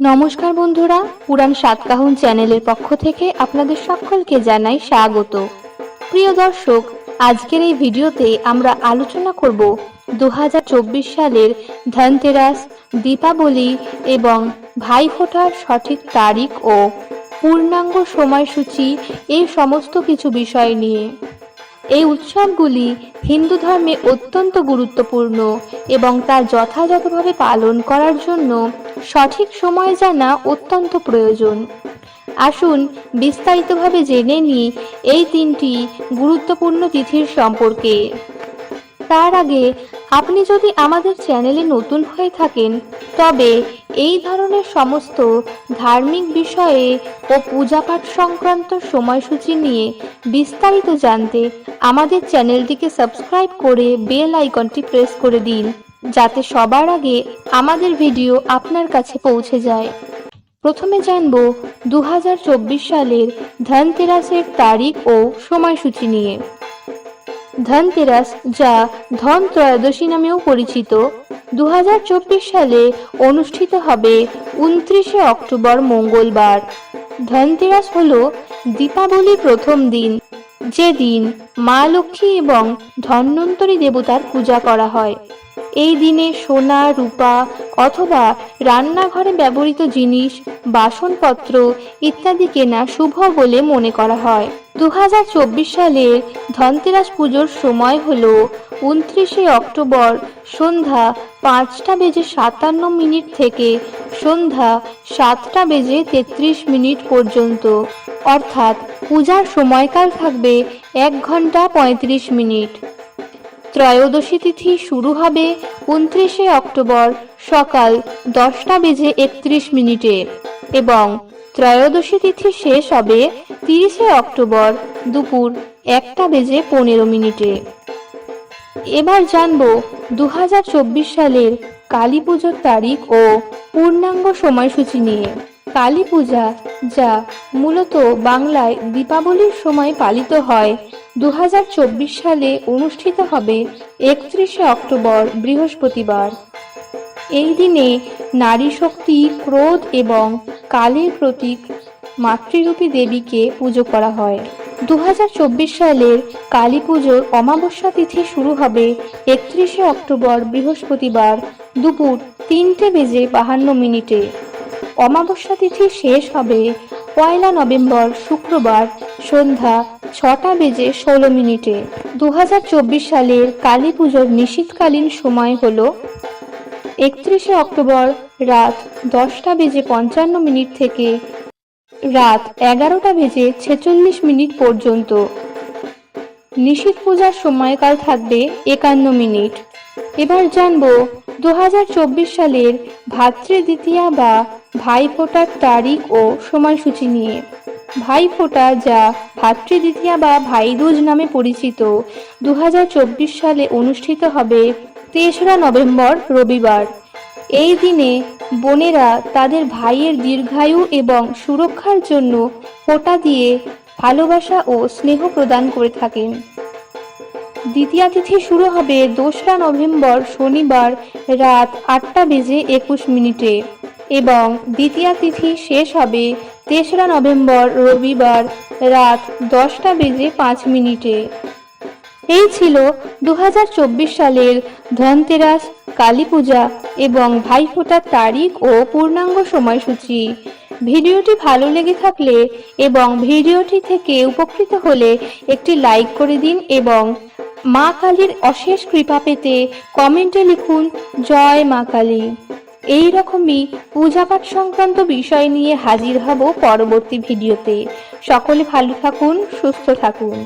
নমস্কার বন্ধুরা, পুরাণ সাতকাহন চ্যানেলের পক্ষ থেকে আপনাদের সকলকে জানাই স্বাগত। প্রিয় দর্শক, আজকের এই ভিডিওতে আমরা আলোচনা করব 2024 সালের ধনতেরাস, দীপাবলি এবং ভাইফোঁটার সঠিক তারিখ ও পূর্ণাঙ্গ সময়সূচি, এই সমস্ত কিছু বিষয় নিয়ে। এই উৎসবগুলি হিন্দু ধর্মে অত্যন্ত গুরুত্বপূর্ণ এবং তা যথাযথভাবে পালন করার জন্য সঠিক সময় জানা অত্যন্ত প্রয়োজন। আসুন বিস্তারিতভাবে জেনে নিই এই তিনটি গুরুত্বপূর্ণ তিথির সম্পর্কে। তার আগে আপনি যদি আমাদের চ্যানেলে নতুন হয়ে থাকেন, তবে এই ধরনের সমস্ত ধার্মিক বিষয়ে ও পূজাপাঠ সংক্রান্ত সময়সূচি নিয়ে বিস্তারিত জানতে আমাদের চ্যানেলটিকে সাবস্ক্রাইব করে বেল আইকনটি প্রেস করে দিন, যাতে সবার আগে আমাদের ভিডিও আপনার কাছে পৌঁছে যায়। প্রথমে জানব 2024 সালের ধনতেরাসের তারিখ ও সময়সূচি নিয়ে। ধনতেরাস, যা ধন ত্রয়োদশী নামেও পরিচিত, 2024 সালে অনুষ্ঠিত হবে 29শে অক্টোবর মঙ্গলবার। ধনতেরাস হল দীপাবলির প্রথম দিন, যেদিন মা লক্ষ্মী এবং ধন্বন্তরী দেবতার পূজা করা হয়। এই দিনে সোনা, রূপা অথবা রান্নাঘরে ব্যবহৃত জিনিস, বাসনপত্র ইত্যাদি কেনা শুভ বলে মনে করা হয়। 2024 সালের ধনতেরাস পুজোর সময় হল 29শে অক্টোবর সন্ধ্যা 5:57 থেকে সন্ধ্যা 7:33 পর্যন্ত, অর্থাৎ পূজার সময়কাল থাকবে 1 ঘন্টা 35 মিনিট। ত্রয়োদশী তিথি শুরু হবে 29শে অক্টোবর সকাল 10:31 এবং ত্রয়োদশী তিথি শেষ হবে 30শে অক্টোবর দুপুর 1:15। এবার জানব 2024 সালের কালী পুজোর তারিখ ও পূর্ণাঙ্গ সময়সূচি নিয়ে। কালী পূজা, যা মূলত বাংলায় দীপাবলির সময় পালিত হয়, 2024 সালে অনুষ্ঠিত হবে 31শে অক্টোবর বৃহস্পতিবার। এই দিনে নারী শক্তি, ক্রোধ এবং কালের প্রতীক মাতৃরূপী দেবীকে পুজো করা হয়। 2024 সালের কালী পুজোর অমাবস্যা তিথি শুরু হবে 31শে অক্টোবর বৃহস্পতিবার দুপুর 3:52। অমাবস্যা তিথি শেষ হবে 1 নভেম্বর শুক্রবার সন্ধ্যা 6:16। 2024 সালের কালী পুজোর নিশীথকালীন সময় হল 31শে অক্টোবর রাত 10:55 থেকে রাত 11:46 পর্যন্ত। নিশীথ পূজার সময়কাল থাকবে 51 মিনিট। এবার জানব 2024 সালের ভাতৃদ্বিতীয়া বা ভাইফোঁটার তারিখ ও সময়সূচি নিয়ে। ভাইফোঁটা, যা ভাতৃদ্বিতীয়া বা ভাইদুজ নামে পরিচিত, 2024 সালে অনুষ্ঠিত হবে 3রা নভেম্বর রবিবার। এই দিনে বোনেরা তাদের ভাইয়ের দীর্ঘায়ু এবং সুরক্ষার জন্য ফোঁটা দিয়ে ভালোবাসা ও স্নেহ প্রদান করে থাকেন। দ্বিতীয়া তিথি শুরু হবে 2রা নভেম্বর শনিবার রাত 8:21 এবং দ্বিতীয়া তিথি শেষ হবে 3রা নভেম্বর রবিবার রাত 10:05। এই ছিল 2024 সালের ধনতেরাস, কালী পূজা এবং ভাইফোঁটার তারিখ ও পূর্ণাঙ্গ সময়সূচি। ভিডিওটি ভালো লেগে থাকলে এবং ভিডিওটি থেকে উপকৃত হলে একটি লাইক করে দিন এবং মা কালীর অশেষ কৃপা পেতে কমেন্টে লিখুন জয় মা কালী। এই রকমই পূজাপাঠ সংক্রান্ত বিষয় নিয়ে হাজির হব পরবর্তী ভিডিওতে। সকলে ভালো থাকুন, সুস্থ থাকুন।